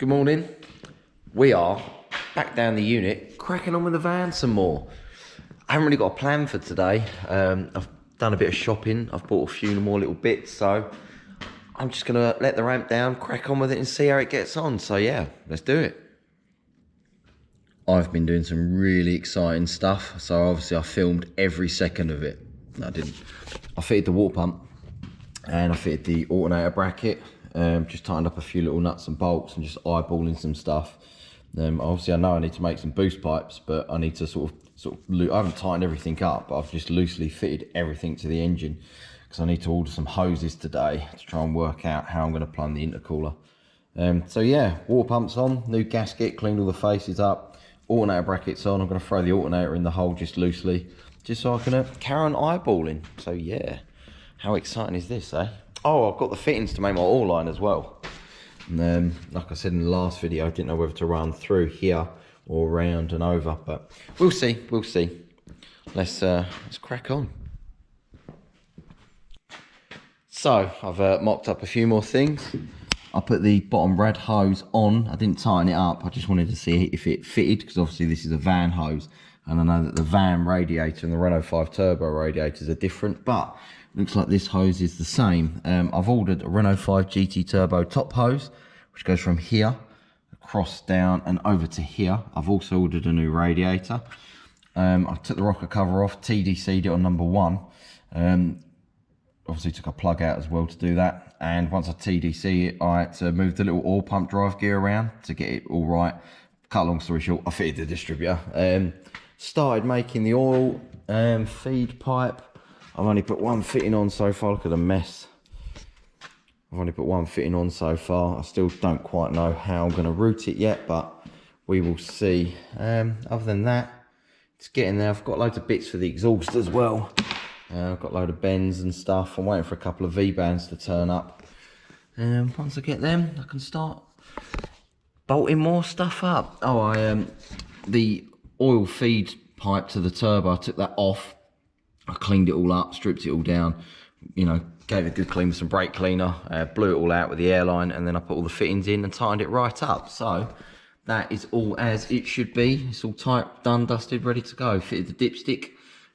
Good morning. We are back down the unit, cracking on with the van some more. I haven't really got a plan for today. I've done a bit of shopping. I've bought a few more little bits, so I'm just gonna let the ramp down, crack on with it and see how it gets on. So yeah, let's do it. I've been doing some really exciting stuff. So obviously I filmed every second of it. No, I didn't. I fitted the water pump and I fitted the alternator bracket. Just tightened up a few little nuts and bolts and just eyeballing some stuff. Obviously I know I need to make some boost pipes, but I need to sort of I haven't tightened everything up, but I've just loosely fitted everything to the engine because I need to order some hoses today to try and work out how I'm going to plumb the intercooler. So yeah, water pump's on, new gasket, cleaned all the faces up, alternator bracket's on. I'm going to throw the alternator in the hole just loosely, just so I can carry on eyeballing. So yeah, how exciting is this, eh? Oh, I've got the fittings to make my oil line as well. And like I said in the last video, I didn't know whether to run through here or around and over, but we'll see, we'll see. Let's crack on. So I've mocked up a few more things. I put the bottom rad hose on. I didn't tighten it up. I just wanted to see if it fitted, because obviously this is a van hose, and I know that the van radiator and the Renault 5 turbo radiators are different, but looks like this hose is the same. I've ordered a Renault 5 GT turbo top hose, which goes from here across down and over to here. I've also ordered a new radiator. I took the rocker cover off, TDC'd it on number 1. Obviously took a plug out as well to do that. And once I TDC it, I had to move the little oil pump drive gear around to get it all right. Cut a long story short, I fitted the distributor. Started making the oil feed pipe. I've only put one fitting on so far. Look at the mess. I've only put one fitting on so far. I still don't quite know how I'm going to route it yet, but we will see. Other than that, it's getting there. I've got loads of bits for the exhaust as well. I've got a load of bends and stuff. I'm waiting for a couple of V-bands to turn up. Once I get them, I can start bolting more stuff up. Oh, the oil feed pipe to the turbo, I took that off. I cleaned it all up, stripped it all down, you know, gave it a good clean with some brake cleaner, blew it all out with the airline, and then I put all the fittings in and tightened it right up. So that is all as it should be. It's all tight, done, dusted, ready to go. Fitted the dipstick,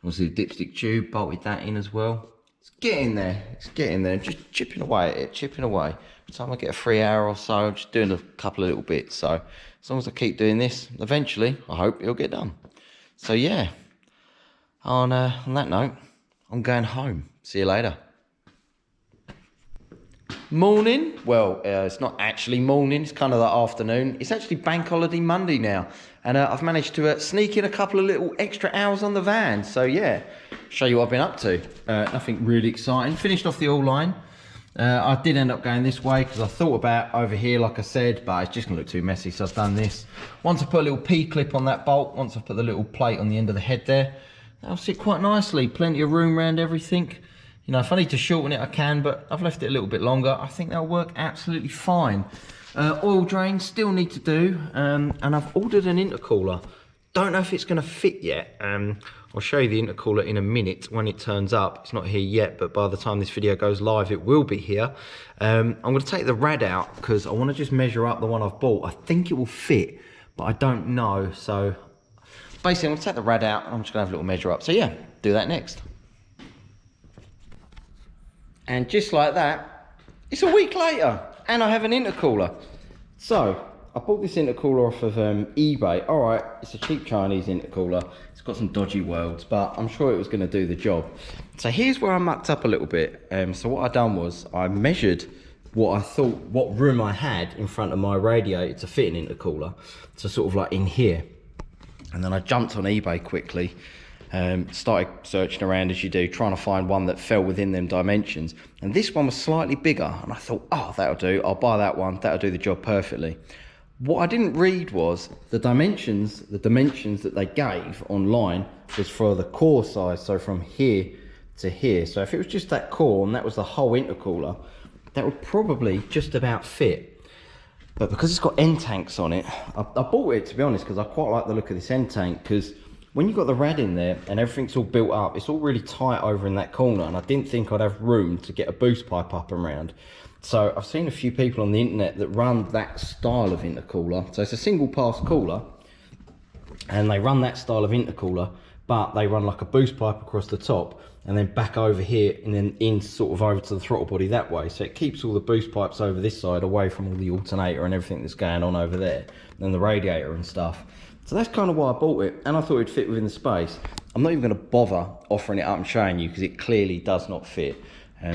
obviously the dipstick tube, bolted that in as well. It's getting there, it's getting there. Just chipping away at it, chipping away. Every time I get a free hour or so, I'm just doing a couple of little bits. So as long as I keep doing this, eventually, I hope it'll get done. So yeah. On that note, I'm going home. See you later. Morning. Well, it's not actually morning. It's kind of the afternoon. It's actually Bank Holiday Monday now. And I've managed to sneak in a couple of little extra hours on the van. So yeah, show you what I've been up to. Nothing really exciting. Finished off the oil line. I did end up going this way because I thought about over here, like I said, but it's just going to look too messy. So I've done this. Once I put a little P-clip on that bolt, once I've put the little plate on the end of the head there, that'll sit quite nicely. Plenty of room around everything. You know, if I need to shorten it, I can, but I've left it a little bit longer. I think that'll work absolutely fine. Oil drain still need to do, and I've ordered an intercooler. Don't know if it's going to fit yet. I'll show you the intercooler in a minute when it turns up. It's not here yet, but by the time this video goes live, it will be here. I'm going to take the rad out because I want to just measure up the one I've bought. I think it will fit, but I don't know. So basically, I'm going to take the rad out and I'm just going to have a little measure up. So yeah, do that next. And just like that, it's a week later and I have an intercooler. So I bought this intercooler off of eBay. All right, it's a cheap Chinese intercooler. It's got some dodgy worlds, but I'm sure it was going to do the job. So here's where I mucked up a little bit. So what I done was I measured what room I had in front of my radiator to fit an intercooler. So sort of like in here. And then I jumped on eBay quickly, started searching around as you do, trying to find one that fell within them dimensions. And this one was slightly bigger. And I thought, oh, that'll do. I'll buy that one. That'll do the job perfectly. What I didn't read was the dimensions that they gave online was for the core size. So from here to here. So if it was just that core and that was the whole intercooler, that would probably just about fit. But because it's got end tanks on it, I bought it, to be honest, because I quite like the look of this end tank, because when you've got the rad in there and everything's all built up, it's all really tight over in that corner, and I didn't think I'd have room to get a boost pipe up and around. So I've seen a few people on the internet that run that style of intercooler. So it's a single pass cooler, and they run that style of intercooler, but they run like a boost pipe across the top and then back over here and then in sort of over to the throttle body that way. So it keeps all the boost pipes over this side away from all the alternator and everything that's going on over there, and the radiator and stuff. So that's kind of why I bought it, and I thought it'd fit within the space. I'm not even going to bother offering it up and showing you because it clearly does not fit.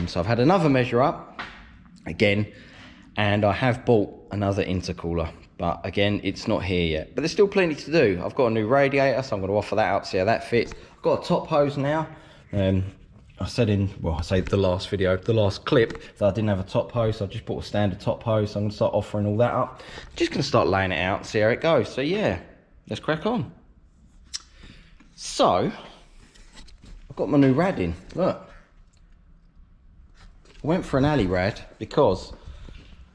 So I've had another measure up again, and I have bought another intercooler, but again, it's not here yet. But there's still plenty to do. I've got a new radiator, so I'm going to offer that out, see how that fits. I've got a top hose now. I said in, well, I say the last video, the last clip, that I didn't have a top hose, so I just bought a standard top hose. So I'm going to start offering all that up. Just going to start laying it out, see how it goes. So yeah, let's crack on. So, I've got my new rad in, look. I went for an alley rad because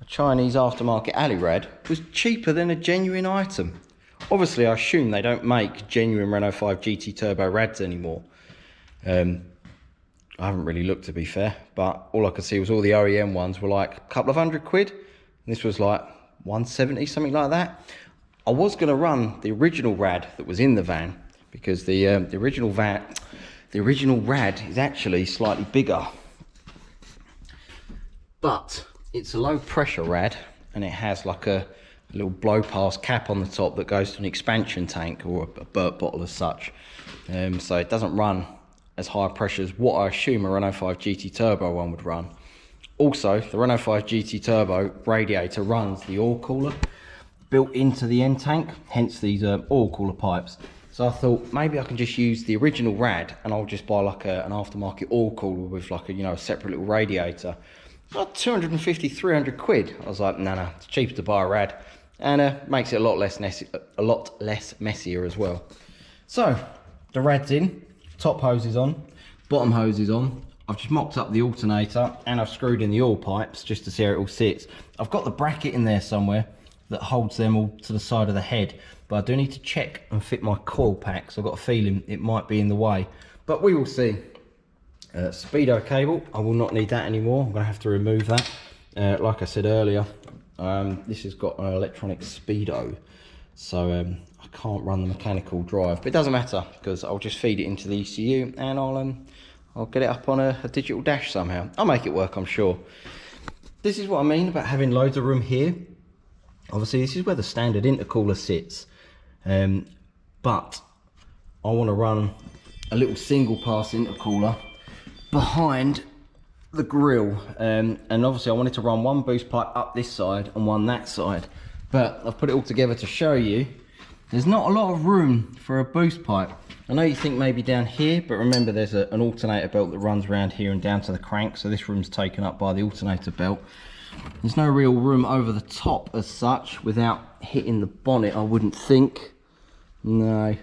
a Chinese aftermarket alley rad was cheaper than a genuine item. Obviously, I assume they don't make genuine Renault 5 GT Turbo rads anymore. I haven't really looked, to be fair, but all I could see was all the OEM ones were like a couple of £100. And this was like 170, something like that. I was going to run the original rad that was in the van, because the original rad is actually slightly bigger. But it's a low pressure rad, and it has like a little blow past cap on the top that goes to an expansion tank or a Burt bottle as such. So it doesn't run as high pressure as what I assume a Renault 5 GT Turbo one would run. Also, the Renault 5 GT Turbo radiator runs the oil cooler built into the end tank, hence these oil cooler pipes. So I thought maybe I can just use the original rad, and I'll just buy like an aftermarket oil cooler with like a, you know, a separate little radiator. Like 250, 300 quid. I was like, no, it's cheaper to buy a rad, and makes it a lot less messier as well. So the rad's in, top hose is on, bottom hose is on. I've just mocked up the alternator and I've screwed in the oil pipes just to see how it all sits. I've got the bracket in there somewhere that holds them all to the side of the head, but I do need to check and fit my coil pack, so I've got a feeling it might be in the way, but we will see. Speedo cable, I will not need that anymore. I'm going to have to remove that. Like I said earlier, this has got an electronic speedo, so I can't run the mechanical drive, but it doesn't matter because I'll just feed it into the ECU and I'll get it up on a digital dash somehow. I'll make it work, I'm sure. This is what I mean about having loads of room here. Obviously this is where the standard intercooler sits, but I want to run a little single pass intercooler behind the grill, and obviously I wanted to run one boost pipe up this side and one that side, but I've put it all together to show you there's not a lot of room for a boost pipe. I know you think maybe down here, but remember there's an alternator belt that runs around here and down to the crank, so this room's taken up by the alternator belt. There's no real room over the top as such without hitting the bonnet, I wouldn't think. No.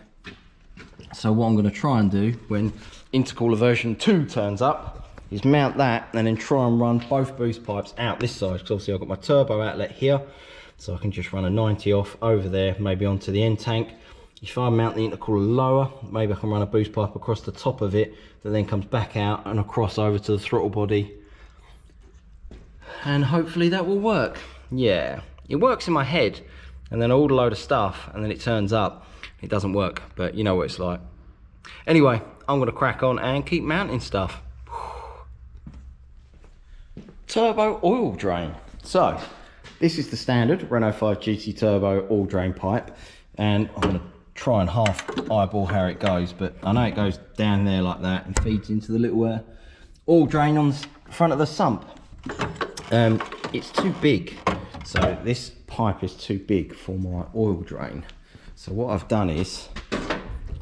So what I'm going to try and do when intercooler version 2 turns up is mount that and then try and run both boost pipes out this side, because obviously I've got my turbo outlet here, so I can just run a 90 off over there, maybe onto the end tank. If I mount the intercooler lower, maybe I can run a boost pipe across the top of it that then comes back out and across over to the throttle body, and hopefully that will work. Yeah, it works in my head, and then I order a load of stuff and then it turns up, it doesn't work, but you know what it's like. Anyway, I'm going to crack on and keep mounting stuff. Turbo oil drain. So this is the standard Renault 5 GT Turbo oil drain pipe, and I'm going to try and half eyeball how it goes, but I know it goes down there like that and feeds into the little oil drain on the front of the sump. It's too big, so this pipe is too big for my oil drain. So what I've done is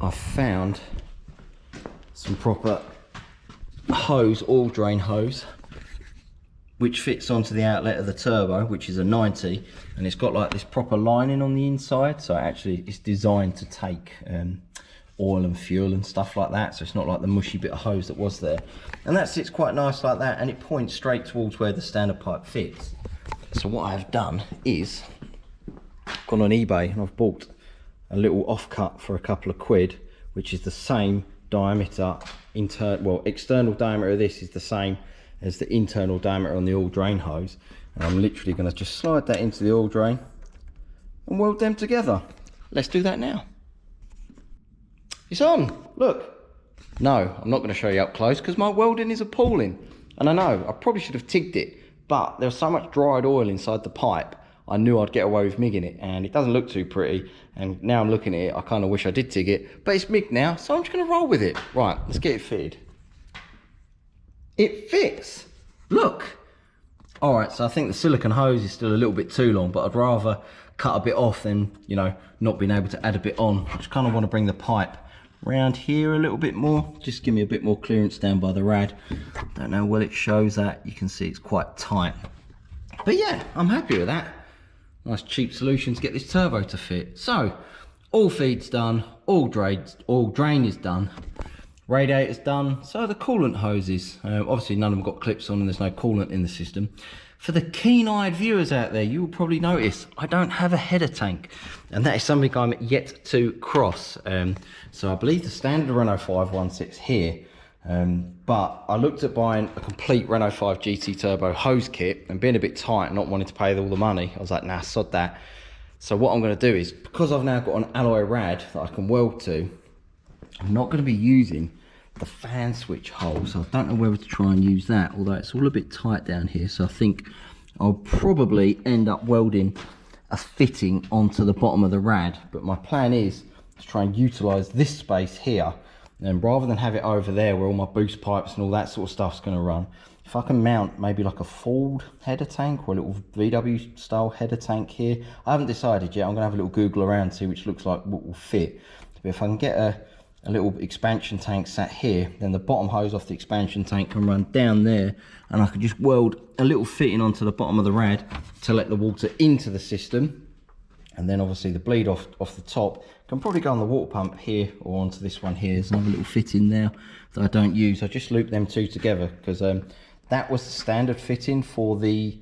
I've found some proper hose, oil drain hose, which fits onto the outlet of the turbo, which is a 90, and it's got like this proper lining on the inside, so actually it's designed to take oil and fuel and stuff like that, so it's not like the mushy bit of hose that was there, and that sits quite nice like that, and it points straight towards where the standard pipe fits. So what I've done is gone on eBay and I've bought a little offcut for a couple of quid which is the same diameter, external diameter of this is the same as the internal diameter on the oil drain hose. And I'm literally going to just slide that into the oil drain and weld them together. Let's do that now. It's on, look. No, I'm not going to show you up close because my welding is appalling. And I know, I probably should have tigged it, but there was so much dried oil inside the pipe, I knew I'd get away with migging it, and it doesn't look too pretty. And now I'm looking at it, I kind of wish I did tig it, but it's migged now, so I'm just going to roll with it. Right, let's get it fitted. It fits, look. All right, so I think the silicone hose is still a little bit too long, but I'd rather cut a bit off than, you know, not being able to add a bit on. I just kind of want to bring the pipe around here a little bit more, just give me a bit more clearance down by the rad. Don't know well it shows that, you can see it's quite tight, but yeah, I'm happy with that. Nice cheap solution to get this turbo to fit. So all feed's done, all drain is done, radiator's done, so the coolant hoses, obviously none of them got clips on and there's no coolant in the system. For the keen-eyed viewers out there, you will probably notice I don't have a header tank, and that is something I'm yet to cross. So I believe the standard Renault 516 here, but I looked at buying a complete Renault 5 GT Turbo hose kit, and being a bit tight and not wanting to pay all the money, I was like, nah, sod that. So what I'm going to do is, because I've now got an alloy rad that I can weld to, I'm not going to be using the fan switch hole, so I don't know whether to try and use that, although it's all a bit tight down here, so I think I'll probably end up welding a fitting onto the bottom of the rad. But my plan is to try and utilize this space here, and rather than have it over there where all my boost pipes and all that sort of stuff's going to run, if I can mount maybe like a Ford header tank or a little VW style header tank here. I haven't decided yet, I'm going to have a little Google around, see which looks like what will fit. But if I can get a little expansion tank sat here, then the bottom hose off the expansion tank can run down there, and I could just weld a little fitting onto the bottom of the rad to let the water into the system, and then obviously the bleed off the top can probably go on the water pump here or onto this one here. There's another little fitting there that I don't use. I just loop them two together because that was the standard fitting for the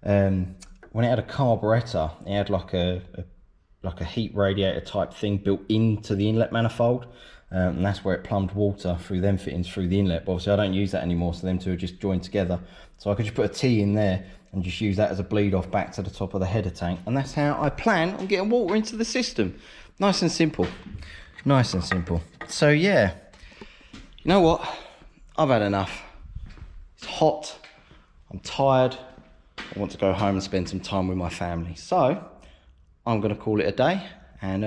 when it had a carburetor. It had like a heat radiator type thing built into the inlet manifold. And that's where it plumbed water through them fittings through the inlet. But obviously I don't use that anymore, so them two are just joined together. So I could just put a T in there and just use that as a bleed off back to the top of the header tank. And that's how I plan on getting water into the system. Nice and simple. Nice and simple. So yeah, you know what? I've had enough. It's hot. I'm tired. I want to go home and spend some time with my family. So I'm going to call it a day and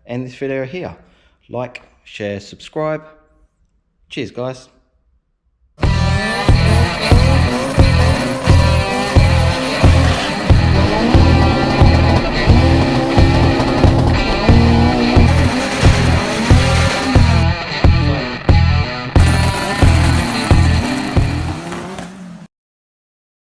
end this video here. Like, share, subscribe. Cheers, guys.